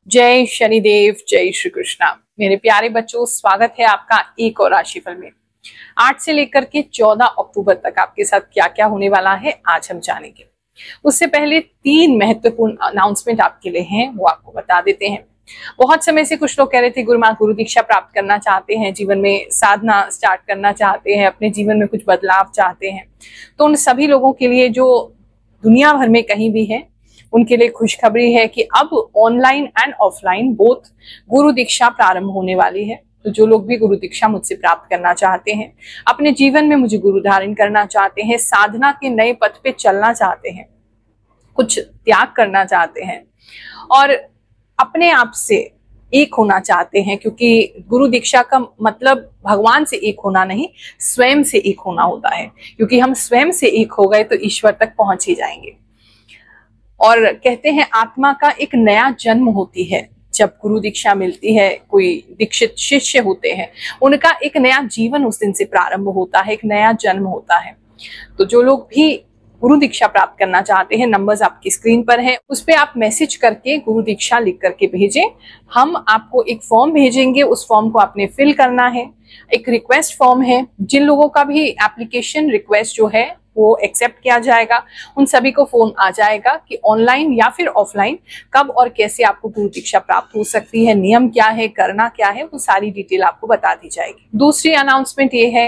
जय शनिदेव, जय श्री कृष्णा। मेरे प्यारे बच्चों, स्वागत है आपका एक और राशिफल में। 8 से लेकर के 14 अक्टूबर तक आपके साथ क्या क्या होने वाला है आज हम जानेंगे। उससे पहले 3 महत्वपूर्ण अनाउंसमेंट आपके लिए हैं, वो आपको बता देते हैं। बहुत समय से कुछ लोग कह रहे थे गुरु दीक्षा प्राप्त करना चाहते हैं, जीवन में साधना स्टार्ट करना चाहते हैं, अपने जीवन में कुछ बदलाव चाहते हैं। तो उन सभी लोगों के लिए जो दुनिया भर में कहीं भी है उनके लिए खुशखबरी है कि अब ऑनलाइन एंड ऑफलाइन बोथ गुरु दीक्षा प्रारंभ होने वाली है। तो जो लोग भी गुरु दीक्षा मुझसे प्राप्त करना चाहते हैं, अपने जीवन में मुझे गुरु धारण करना चाहते हैं, साधना के नए पथ पे चलना चाहते हैं, कुछ त्याग करना चाहते हैं और अपने आप से एक होना चाहते हैं, क्योंकि गुरु दीक्षा का मतलब भगवान से एक होना नहीं, स्वयं से एक होना होता है। क्योंकि हम स्वयं से एक हो गए तो ईश्वर तक पहुंच ही जाएंगे। और कहते हैं आत्मा का एक नया जन्म होती है जब गुरु दीक्षा मिलती है। कोई दीक्षित शिष्य होते हैं, उनका एक नया जीवन उस दिन से प्रारंभ होता है, एक नया जन्म होता है। तो जो लोग भी गुरु दीक्षा प्राप्त करना चाहते हैं, नंबर्स आपकी स्क्रीन पर है, उस पे आप मैसेज करके गुरु दीक्षा लिख करके भेजें। हम आपको एक फॉर्म भेजेंगे, उस फॉर्म को आपने फिल करना है। एक रिक्वेस्ट फॉर्म है, जिन लोगों का भी एप्लीकेशन रिक्वेस्ट जो है वो एक्सेप्ट किया जाएगा, उन सभी को फोन आ जाएगा कि ऑनलाइन या फिर ऑफलाइन कब और कैसे आपको गुरु दीक्षा प्राप्त हो सकती है, नियम क्या है, करना क्या है, वो सारी डिटेल आपको बता दी जाएगी। दूसरी अनाउंसमेंट ये है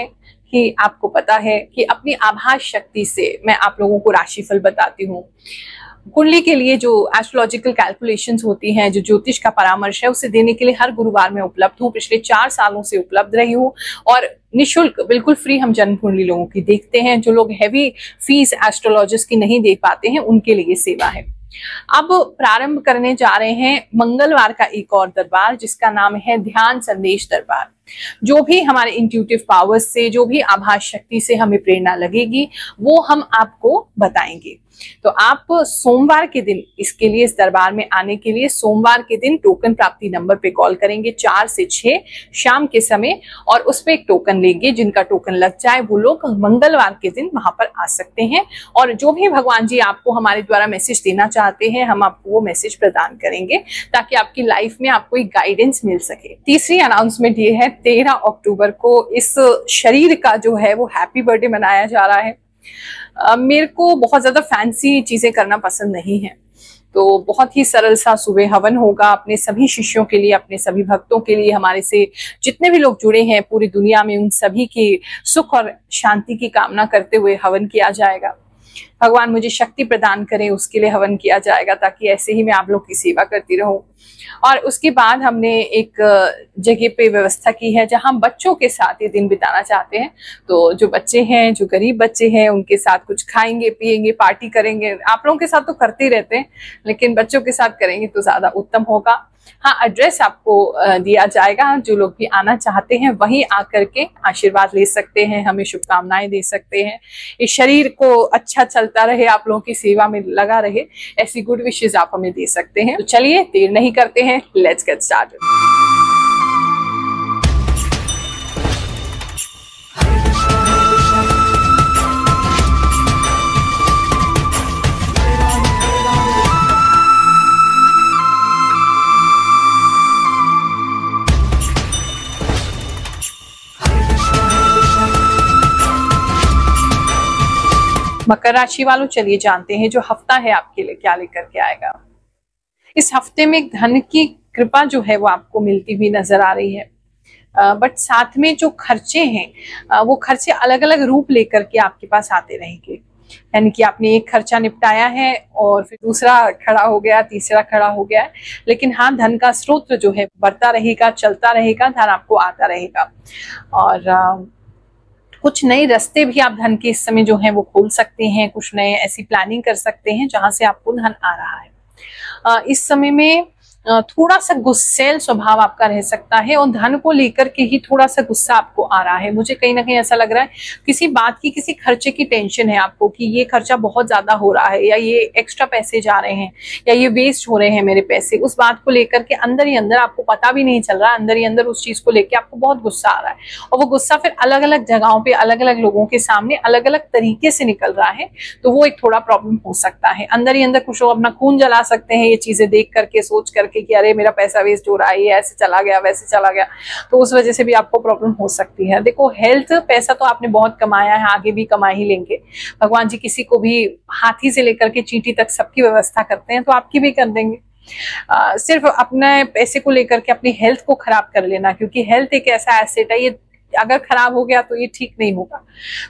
कि आपको पता है कि अपनी आभास शक्ति से मैं आप लोगों को राशिफल बताती हूँ। कुंडली के लिए जो एस्ट्रोलॉजिकल कैलकुलेशंस होती हैं, जो ज्योतिष का परामर्श है, उसे देने के लिए हर गुरुवार में उपलब्ध हूँ। पिछले 4 सालों से उपलब्ध रही हूँ और निःशुल्क बिल्कुल फ्री हम जन्म कुंडली लोगों की देखते हैं। जो लोग हैवी फीस एस्ट्रोलॉजिस्ट की नहीं दे पाते हैं, उनके लिए सेवा है। अब प्रारंभ करने जा रहे हैं मंगलवार का एक और दरबार, जिसका नाम है ध्यान संदेश दरबार। जो भी हमारे इंट्यूटिव पावर्स से, जो भी आभास शक्ति से हमें प्रेरणा लगेगी, वो हम आपको बताएंगे। तो आप सोमवार के दिन इसके लिए, इस दरबार में आने के लिए सोमवार के दिन टोकन प्राप्ति नंबर पे कॉल करेंगे 4 से 6 शाम के समय, और उस पे एक टोकन लेंगे। जिनका टोकन लग जाए वो लोग मंगलवार के दिन वहां पर आ सकते हैं। और जो भी भगवान जी आपको हमारे द्वारा मैसेज देना चाहते हैं, हम आपको वो मैसेज प्रदान करेंगे ताकि आपकी लाइफ में आपको एक गाइडेंस मिल सके। तीसरी अनाउंसमेंट ये है, 13 अक्टूबर को इस शरीर का जो है वो हैप्पी बर्थडे मनाया जा रहा है। मेरे को बहुत ज्यादा फैंसी चीजें करना पसंद नहीं है, तो बहुत ही सरल सा सुबह हवन होगा अपने सभी शिष्यों के लिए, अपने सभी भक्तों के लिए, हमारे से जितने भी लोग जुड़े हैं पूरी दुनिया में, उन सभी की सुख और शांति की कामना करते हुए हवन किया जाएगा। भगवान मुझे शक्ति प्रदान करे, उसके लिए हवन किया जाएगा, ताकि ऐसे ही मैं आप लोग की सेवा करती रहूं। और उसके बाद हमने एक जगह पे व्यवस्था की है जहां बच्चों के साथ ये दिन बिताना चाहते हैं। तो जो बच्चे हैं, जो गरीब बच्चे हैं, उनके साथ कुछ खाएंगे, पिएंगे, पार्टी करेंगे। आप लोगों के साथ तो करते ही रहते हैं, लेकिन बच्चों के साथ करेंगे तो ज्यादा उत्तम होगा। हाँ, एड्रेस आपको दिया जाएगा। जो लोग भी आना चाहते हैं वहीं आकर के आशीर्वाद ले सकते हैं, हमें शुभकामनाएं दे सकते हैं। इस शरीर को अच्छा चलता रहे, आप लोगों की सेवा में लगा रहे, ऐसी गुड विशेष आप हमें दे सकते हैं। तो चलिए देर नहीं करते हैं, लेट्स गेट स्टार्टेड। मकर राशि वालों, चलिए जानते हैं जो हफ्ता है आपके लिए क्या लेकर के आएगा। इस हफ्ते में धन की कृपा जो है वो आपको मिलती हुई नजर आ रही है, बट साथ में जो खर्चे हैं वो खर्चे अलग अलग रूप लेकर के आपके पास आते रहेंगे। यानी कि आपने एक खर्चा निपटाया है और फिर दूसरा खड़ा हो गया, तीसरा खड़ा हो गया है, लेकिन हाँ, धन का स्रोत जो है बढ़ता रहेगा, चलता रहेगा, धन आपको आता रहेगा। और कुछ नए रास्ते भी आप धन के इस समय जो है वो खोल सकते हैं, कुछ नए ऐसी प्लानिंग कर सकते हैं जहां से आपको धन आ रहा है। इस समय में थोड़ा सा गुस्सैल स्वभाव आपका रह सकता है और धन को लेकर के ही थोड़ा सा गुस्सा आपको आ रहा है। मुझे कहीं ना कहीं ऐसा लग रहा है किसी बात की, किसी खर्चे की टेंशन है आपको कि ये खर्चा बहुत ज्यादा हो रहा है, या ये एक्स्ट्रा पैसे जा रहे हैं, या ये वेस्ट हो रहे हैं मेरे पैसे। उस बात को लेकर के अंदर ही अंदर आपको पता भी नहीं चल रहा, अंदर ही अंदर उस चीज को लेकर आपको बहुत गुस्सा आ रहा है, और वो गुस्सा फिर अलग अलग जगहों पे, अलग अलग लोगों के सामने अलग अलग तरीके से निकल रहा है। तो वो एक थोड़ा प्रॉब्लम हो सकता है। अंदर ही अंदर कुछ लोग अपना खून जला सकते हैं ये चीजें देख करके, सोच करके करके कि अरे मेरा पैसा वेस्ट हो रहा है, ये ऐसे चला गया वैसे चला गया, तो उस वजह से भी आपको प्रॉब्लम हो सकती है। देखो हेल्थ, पैसा तो आपने बहुत कमाया है, आगे भी कमा ही लेंगे। भगवान जी किसी को भी हाथी से लेकर के चींटी तक सबकी व्यवस्था करते हैं, तो आपकी भी कर देंगे। सिर्फ अपने पैसे को लेकर के अपनी हेल्थ को खराब कर लेना, क्योंकि हेल्थ एक ऐसा एसेट है, ये अगर खराब हो गया तो ये ठीक नहीं होगा।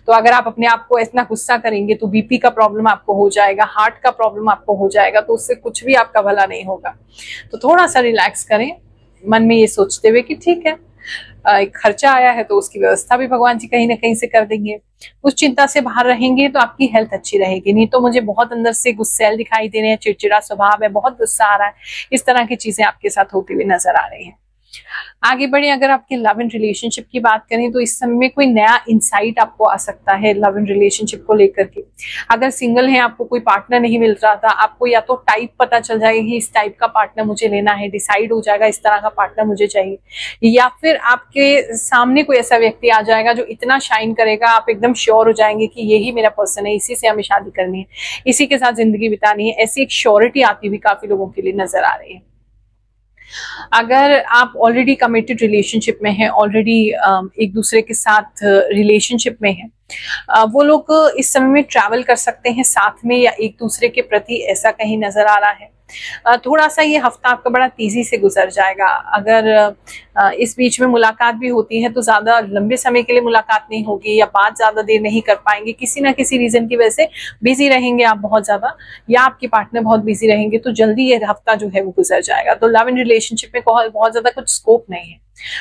तो अगर आप अपने आप को इतना गुस्सा करेंगे तो बीपी का प्रॉब्लम आपको हो जाएगा, हार्ट का प्रॉब्लम आपको हो जाएगा, तो उससे कुछ भी आपका भला नहीं होगा। तो थोड़ा सा रिलैक्स करें, मन में ये सोचते हुए कि ठीक है एक खर्चा आया है तो उसकी व्यवस्था भी भगवान जी कहीं ना कहीं से कर देंगे। उस चिंता से बाहर रहेंगे तो आपकी हेल्थ अच्छी रहेगी। नहीं तो मुझे बहुत अंदर से गुस्सैल दिखाई दे रहे हैं, चिड़चिड़ा स्वभाव है, बहुत गुस्सा आ रहा है, इस तरह की चीजें आपके साथ होती हुई नजर आ रही हैं। आगे बढ़े, अगर आपके लव एंड रिलेशनशिप की बात करें तो इस समय में कोई नया इंसाइट आपको आ सकता है लव एंड रिलेशनशिप को लेकर के। अगर सिंगल है, आपको कोई पार्टनर नहीं मिल रहा था, आपको या तो टाइप पता चल जाएगा कि इस टाइप का पार्टनर मुझे लेना है, डिसाइड हो जाएगा इस तरह का पार्टनर मुझे चाहिए, या फिर आपके सामने कोई ऐसा व्यक्ति आ जाएगा जो इतना शाइन करेगा, आप एकदम श्योर हो जाएंगे कि यही मेरा पर्सन है, इसी से हमें शादी करनी है, इसी के साथ जिंदगी बितानी है। ऐसी एक श्योरिटी आती हुई काफी लोगों के लिए नजर आ रही है। अगर आप ऑलरेडी कमिटेड रिलेशनशिप में हैं, ऑलरेडी एक दूसरे के साथ रिलेशनशिप में हैं, वो लोग इस समय में ट्रैवल कर सकते हैं साथ में या एक दूसरे के प्रति, ऐसा कहीं नजर आ रहा है। थोड़ा सा ये हफ्ता आपका बड़ा तेजी से गुजर जाएगा। अगर इस बीच में मुलाकात भी होती है तो ज्यादा लंबे समय के लिए मुलाकात नहीं होगी, या बात ज्यादा देर नहीं कर पाएंगे, किसी ना किसी रीजन की वजह से बिजी रहेंगे आप बहुत ज्यादा, या आपके पार्टनर बहुत बिजी रहेंगे, तो जल्दी ये हफ्ता जो है वो गुजर जाएगा। तो लव एंड रिलेशनशिप में बहुत ज्यादा कुछ स्कोप नहीं है।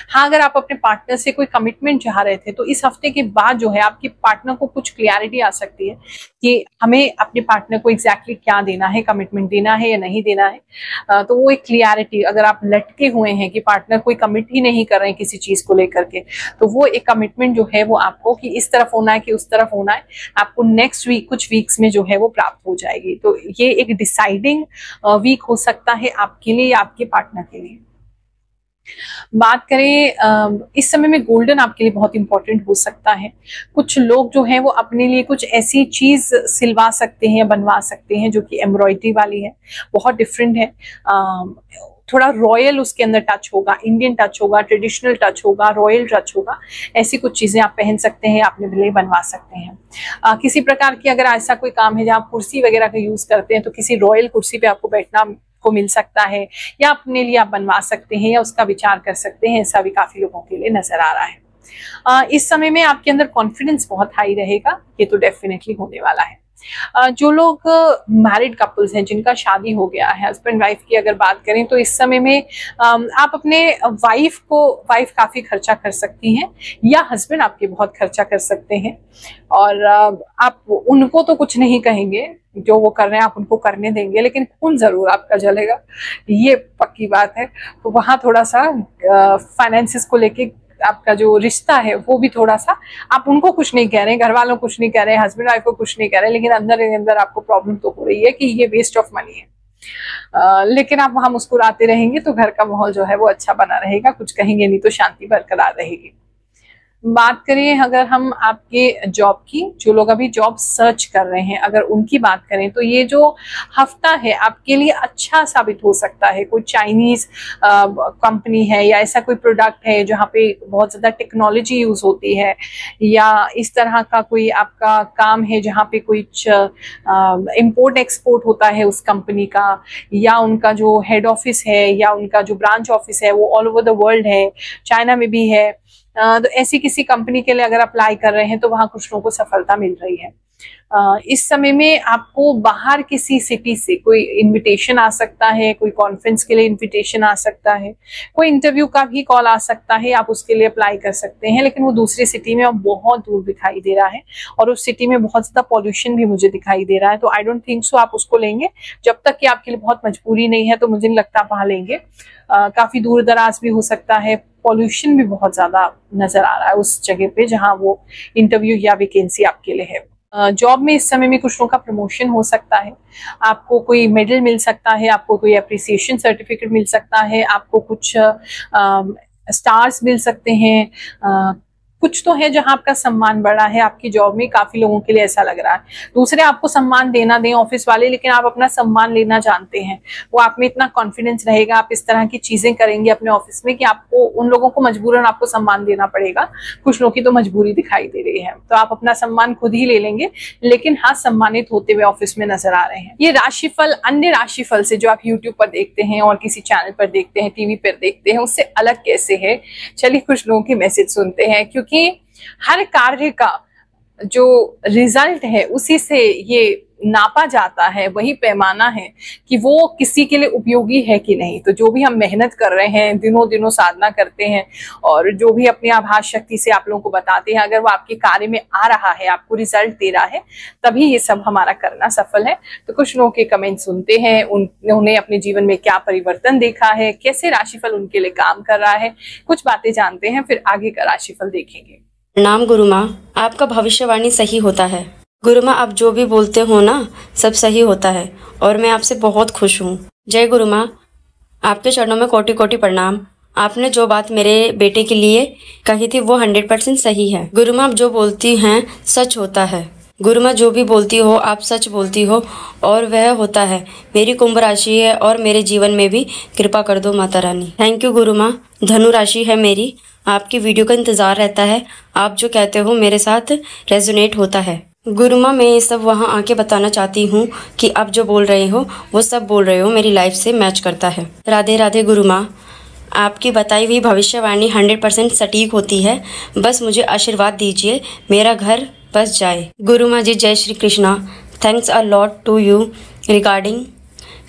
हाँ, अगर आप अपने पार्टनर से कोई कमिटमेंट चाह रहे थे तो इस हफ्ते के बाद जो है आपके पार्टनर को कुछ क्लियरिटी आ सकती है कि हमें अपने पार्टनर को एग्जैक्टली क्या देना है, कमिटमेंट देना है या नहीं देना है। तो वो एक क्लियरिटी, अगर आप लटके हुए हैं कि पार्टनर कोई कमिट ही नहीं कर रहे हैं किसी चीज को लेकर के, तो वो एक कमिटमेंट जो है वो आपको कि इस तरफ होना है कि उस तरफ होना है, आपको नेक्स्ट वीक, कुछ वीक्स में जो है वो प्राप्त हो जाएगी। तो ये एक डिसाइडिंग वीक हो सकता है आपके लिए या आपके पार्टनर के लिए। बात करें इस समय में गोल्डन आपके लिए बहुत इंपॉर्टेंट हो सकता है। कुछ लोग जो हैं वो अपने लिए कुछ ऐसी चीज सिलवा सकते हैं या बनवा सकते हैं जो कि एम्ब्रॉयडरी वाली है, बहुत डिफरेंट है, थोड़ा रॉयल उसके अंदर टच होगा, इंडियन टच होगा, ट्रेडिशनल टच होगा, रॉयल टच होगा। ऐसी कुछ चीजें आप पहन सकते हैं, अपने लिए बनवा सकते हैं। किसी प्रकार की अगर ऐसा कोई काम है जहाँ कुर्सी वगैरह का यूज करते हैं तो किसी रॉयल कुर्सी पे आपको बैठना को मिल सकता है, या अपने लिए आप बनवा सकते हैं या उसका विचार कर सकते हैं। ऐसा भी काफी लोगों के लिए नजर आ रहा है। इस समय में आपके अंदर कॉन्फिडेंस बहुत हाई रहेगा, ये तो डेफिनेटली होने वाला है। जो लोग मैरिड कपल्स हैं, जिनका शादी हो गया है, हस्बैंड वाइफ की अगर बात करें तो इस समय में आप अपने वाइफ काफी खर्चा कर सकती हैं, या हस्बैंड आपके बहुत खर्चा कर सकते हैं, और आप उनको तो कुछ नहीं कहेंगे, जो वो कर रहे हैं आप उनको करने देंगे, लेकिन खून जरूर आपका जलेगा, ये पक्की बात है। तो वहां थोड़ा सा फाइनेंसिस को लेके आपका जो रिश्ता है वो भी थोड़ा सा, आप उनको कुछ नहीं कह रहे हैं, घर वालों को कुछ नहीं कह रहे हैं, हस्बैंड वाइफ को कुछ नहीं कह रहे हैं, लेकिन अंदर आपको प्रॉब्लम तो हो रही है कि ये वेस्ट ऑफ मनी है। लेकिन आप वहां मुस्कुराते रहेंगे तो घर का माहौल जो है वो अच्छा बना रहेगा, कुछ कहेंगे नहीं तो शांति बरकरार रहेगी। बात करें अगर हम आपके जॉब की, जो लोग अभी जॉब सर्च कर रहे हैं, अगर उनकी बात करें तो ये जो हफ्ता है आपके लिए अच्छा साबित हो सकता है। कोई चाइनीज कंपनी है या ऐसा कोई प्रोडक्ट है जहाँ पे बहुत ज्यादा टेक्नोलॉजी यूज होती है, या इस तरह का कोई आपका काम है जहाँ पे कुछ इंपोर्ट एक्सपोर्ट होता है उस कंपनी का, या उनका जो हेड ऑफिस है या उनका जो ब्रांच ऑफिस है वो ऑल ओवर द वर्ल्ड है, चाइना में भी है। तो ऐसी किसी कंपनी के लिए अगर अप्लाई कर रहे हैं तो वहां कुछ लोगों को सफलता मिल रही है। इस समय में आपको बाहर किसी सिटी से कोई इनविटेशन आ सकता है, कोई कॉन्फ्रेंस के लिए इनविटेशन आ सकता है, कोई इंटरव्यू का भी कॉल आ सकता है, आप उसके लिए अप्लाई कर सकते हैं, लेकिन वो दूसरी सिटी में बहुत दूर दिखाई दे रहा है और उस सिटी में बहुत ज्यादा पॉल्यूशन भी मुझे दिखाई दे रहा है। तो आई डोंट थिंक सो आप उसको लेंगे, जब तक कि आपके लिए बहुत मजबूरी नहीं है तो मुझे नहीं लगता आप वहां लेंगे। काफी दूर दराज भी हो सकता है, पॉल्यूशन भी बहुत ज्यादा नजर आ रहा है उस जगह पे जहां वो इंटरव्यू या वैकेंसी आपके लिए है। जॉब में इस समय में कुछ लोगों का प्रमोशन हो सकता है, आपको कोई मेडल मिल सकता है, आपको कोई अप्रिसिएशन सर्टिफिकेट मिल सकता है, आपको कुछ स्टार्स मिल सकते हैं, कुछ तो है जहां आपका सम्मान बढ़ा है आपकी जॉब में, काफी लोगों के लिए ऐसा लग रहा है। दूसरे आपको सम्मान देना दें ऑफिस वाले, लेकिन आप अपना सम्मान लेना जानते हैं, वो आप में इतना कॉन्फिडेंस रहेगा, आप इस तरह की चीजें करेंगे अपने ऑफिस में कि आपको उन लोगों को मजबूरन आपको सम्मान देना पड़ेगा। कुछ लोगों की तो मजबूरी दिखाई दे रही है, तो आप अपना सम्मान खुद ही ले लेंगे, लेकिन हाँ सम्मानित होते हुए ऑफिस में नजर आ रहे हैं। ये राशिफल अन्य राशिफल से जो आप यूट्यूब पर देखते हैं और किसी चैनल पर देखते हैं, टीवी पर देखते हैं, उससे अलग कैसे है, चलिए कुछ लोगों के मैसेज सुनते हैं। क्योंकि हर कार्य का जो रिजल्ट है उसी से ये नापा जाता है, वही पैमाना है कि वो किसी के लिए उपयोगी है कि नहीं। तो जो भी हम मेहनत कर रहे हैं, दिनों दिनों साधना करते हैं और जो भी अपनी आभास शक्ति से आप लोगों को बताते हैं, अगर वो आपके कार्य में आ रहा है, आपको रिजल्ट दे रहा है, तभी ये सब हमारा करना सफल है। तो कुछ लोगों के कमेंट सुनते हैं, उन्होंने अपने जीवन में क्या परिवर्तन देखा है, कैसे राशिफल उनके लिए काम कर रहा है, कुछ बातें जानते हैं, फिर आगे का राशिफल देखेंगे। प्रणाम गुरु माँ, आपका भविष्यवाणी सही होता है। गुरु माँ, आप जो भी बोलते हो ना सब सही होता है और मैं आपसे बहुत खुश हूँ। जय गुरु माँ, आपके चरणों में कोटि कोटि प्रणाम। आपने जो बात मेरे बेटे के लिए कही थी वो 100% सही है। गुरु माँ, आप जो बोलती हैं सच होता है। गुरु माँ, जो भी बोलती हो आप सच बोलती हो और वह होता है। मेरी कुंभ राशि है और मेरे जीवन में भी कृपा कर दो माता रानी। थैंक यू गुरु माँ। धनु राशि है मेरी, आपकी वीडियो का इंतजार रहता है। आप जो कहते हो मेरे साथ रेजोनेट होता है। गुरु माँ, मैं ये सब वहाँ आके बताना चाहती हूँ कि आप जो बोल रहे हो वो सब बोल रहे हो मेरी लाइफ से मैच करता है। राधे राधे गुरु माँ, आपकी बताई हुई भविष्यवाणी 100% सटीक होती है। बस मुझे आशीर्वाद दीजिए, मेरा घर बस जाए। गुरु माँ जी, जय Shri Krishna. Thanks a lot to you regarding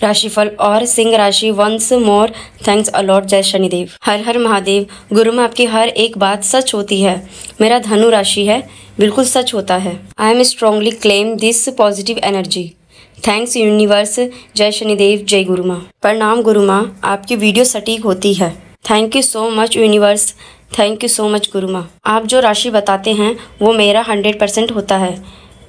राशिफल और सिंह राशि। Once more thanks a lot. जय शनिदेव। हर हर महादेव। गुरु माँ, आपकी हर एक बात सच होती है। मेरा धनु राशि है, बिल्कुल सच होता है। I am strongly claim this positive energy. Thanks universe. जय शनिदेव। जय गुरु माँ। प्रणाम गुरु माँ, आपकी वीडियो सटीक होती है। Thank you so much universe. Thank you so much गुरु माँ। आप जो राशि बताते हैं वो मेरा 100% होता है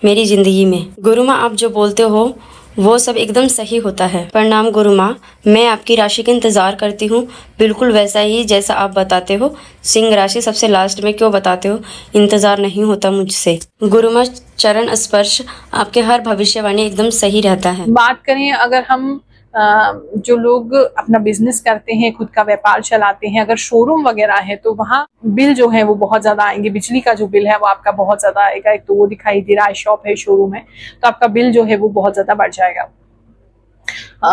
मेरी जिंदगी में। गुरु माँ, आप जो बोलते हो वो सब एकदम सही होता है। प्रणाम गुरु माँ, मैं आपकी राशि का इंतजार करती हूँ, बिल्कुल वैसा ही जैसा आप बताते हो। सिंह राशि सबसे लास्ट में क्यों बताते हो, इंतजार नहीं होता मुझसे। गुरु माँ, चरण स्पर्श, आपके हर भविष्यवाणी एकदम सही रहता है। बात करें अगर हम जो लोग अपना बिजनेस करते हैं, खुद का व्यापार चलाते हैं, अगर शोरूम वगैरह है तो वहाँ बिल जो है वो बहुत ज्यादा आएंगे। बिजली का जो बिल है वो आपका बहुत ज्यादा आएगा। एक तो वो दिखाई दे रहा है, शॉप है, शोरूम है, तो आपका बिल जो है वो बहुत ज्यादा बढ़ जाएगा।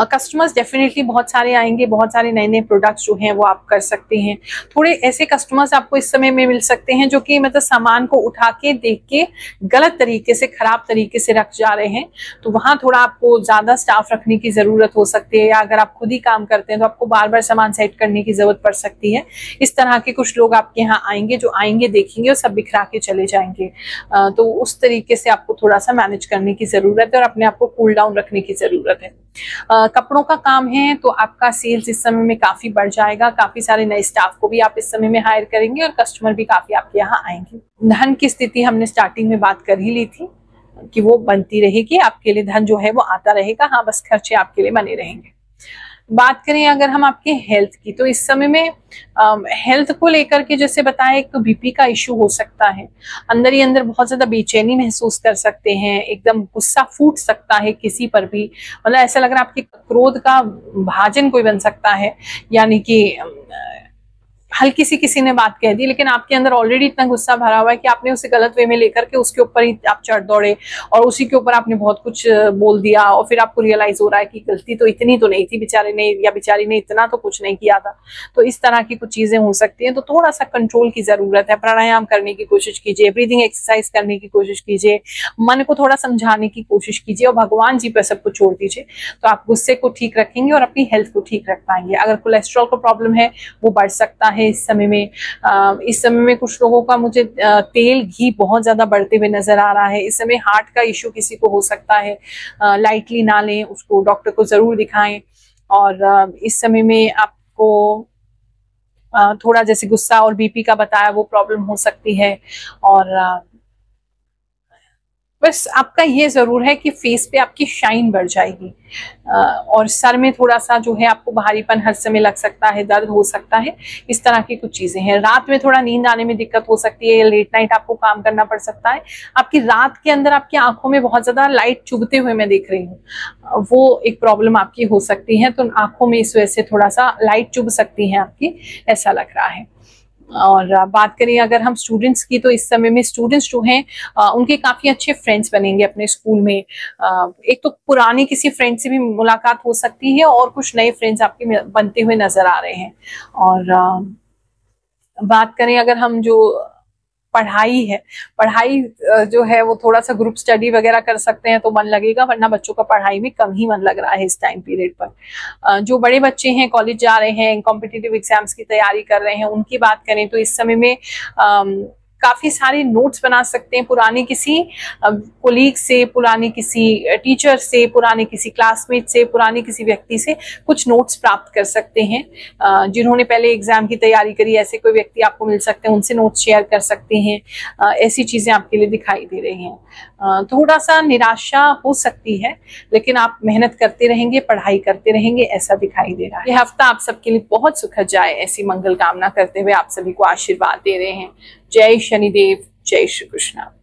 कस्टमर्स डेफिनेटली बहुत सारे आएंगे, बहुत सारे नए नए प्रोडक्ट्स जो हैं वो आप कर सकते हैं। थोड़े ऐसे कस्टमर्स आपको इस समय में मिल सकते हैं जो कि मतलब सामान को उठा के देख के गलत तरीके से, खराब तरीके से रख जा रहे हैं, तो वहां थोड़ा आपको ज्यादा स्टाफ रखने की जरूरत हो सकती है। या अगर आप खुद ही काम करते हैं तो आपको बार बार सामान सेट करने की जरूरत पड़ सकती है। इस तरह के कुछ लोग आपके यहाँ आएंगे जो आएंगे, देखेंगे और सब बिखरा के चले जाएंगे। तो उस तरीके से आपको थोड़ा सा मैनेज करने की जरूरत है और अपने आप को कूल डाउन रखने की जरूरत है। कपड़ों का काम है तो आपका सेल्स इस समय में काफी बढ़ जाएगा। काफी सारे नए स्टाफ को भी आप इस समय में हायर करेंगे और कस्टमर भी काफी आपके यहाँ आएंगे। धन की स्थिति हमने स्टार्टिंग में बात कर ही ली थी कि वो बनती रहेगी, आपके लिए धन जो है वो आता रहेगा। हाँ, बस खर्चे आपके लिए बने रहेंगे। बात करें अगर हम आपके हेल्थ की, तो इस समय में हेल्थ को लेकर के जैसे बताया, एक तो बीपी का इश्यू हो सकता है, अंदर ही अंदर बहुत ज्यादा बेचैनी महसूस कर सकते हैं, एकदम गुस्सा फूट सकता है किसी पर भी, मतलब ऐसा लग रहा है आपके क्रोध का भाजन कोई बन सकता है। यानी कि हल्की सी किसी ने बात कह दी, लेकिन आपके अंदर ऑलरेडी इतना गुस्सा भरा हुआ है कि आपने उसे गलत वे में लेकर के उसके ऊपर ही आप चढ़ दौड़े और उसी के ऊपर आपने बहुत कुछ बोल दिया और फिर आपको रियलाइज हो रहा है कि गलती तो इतनी तो नहीं थी, बेचारे ने या बेचारी ने इतना तो कुछ नहीं किया था। तो इस तरह की कुछ चीजें हो सकती हैं, तो थोड़ा सा कंट्रोल की जरूरत है। प्राणायाम करने की कोशिश कीजिए, ब्रीदिंग एक्सरसाइज करने की कोशिश कीजिए, मन को थोड़ा समझाने की कोशिश कीजिए और भगवान जी पर सबको छोड़ दीजिए, तो आप गुस्से को ठीक रखेंगे और अपनी हेल्थ को ठीक रख पाएंगे। अगर कोलेस्ट्रॉल का प्रॉब्लम है वो बढ़ सकता है इस समय में। इस समय में कुछ लोगों का मुझे तेल घी बहुत ज्यादा बढ़ते हुए नजर आ रहा है। इस समय हार्ट का इश्यू किसी को हो सकता है, लाइटली ना लें उसको, डॉक्टर को जरूर दिखाएं। और इस समय में आपको थोड़ा जैसे गुस्सा और बीपी का बताया वो प्रॉब्लम हो सकती है। और बस आपका ये जरूर है कि फेस पे आपकी शाइन बढ़ जाएगी और सर में थोड़ा सा जो है आपको भारीपन हर समय लग सकता है, दर्द हो सकता है, इस तरह की कुछ चीजें हैं। रात में थोड़ा नींद आने में दिक्कत हो सकती है, लेट नाइट आपको काम करना पड़ सकता है। आपकी रात के अंदर आपकी आंखों में बहुत ज्यादा लाइट चुभते हुए मैं देख रही हूँ, वो एक प्रॉब्लम आपकी हो सकती है। तो आंखों में इस वजह से थोड़ा सा लाइट चुभ सकती है आपकी, ऐसा लग रहा है। और बात करें अगर हम स्टूडेंट्स की, तो इस समय में स्टूडेंट्स जो हैं उनके काफी अच्छे फ्रेंड्स बनेंगे अपने स्कूल में। एक तो पुराने किसी फ्रेंड से भी मुलाकात हो सकती है और कुछ नए फ्रेंड्स आपके बनते हुए नजर आ रहे हैं। और बात करें अगर हम जो पढ़ाई है, पढ़ाई जो है वो थोड़ा सा ग्रुप स्टडी वगैरह कर सकते हैं तो मन लगेगा, वरना बच्चों का पढ़ाई में कम ही मन लग रहा है इस टाइम पीरियड पर। जो बड़े बच्चे हैं, कॉलेज जा रहे हैं, कॉम्पिटिटिव एग्जाम्स की तैयारी कर रहे हैं, उनकी बात करें तो इस समय में काफी सारे नोट्स बना सकते हैं पुराने किसी कोलीग से, पुराने किसी टीचर से, पुराने किसी क्लासमेट से, पुराने किसी व्यक्ति से कुछ नोट्स प्राप्त कर सकते हैं। जिन्होंने पहले एग्जाम की तैयारी करी, ऐसे कोई व्यक्ति आपको मिल सकते हैं, उनसे नोट्स शेयर कर सकते हैं। ऐसी चीजें आपके लिए दिखाई दे रही हैं। थोड़ा सा निराशा हो सकती है, लेकिन आप मेहनत करते रहेंगे, पढ़ाई करते रहेंगे, ऐसा दिखाई दे रहा है। यह हफ्ता आप सबके लिए बहुत सुखद जाए, ऐसी मंगल कामना करते हुए आप सभी को आशीर्वाद दे रहे हैं। जय शनिदेव, जय श्री कृष्ण।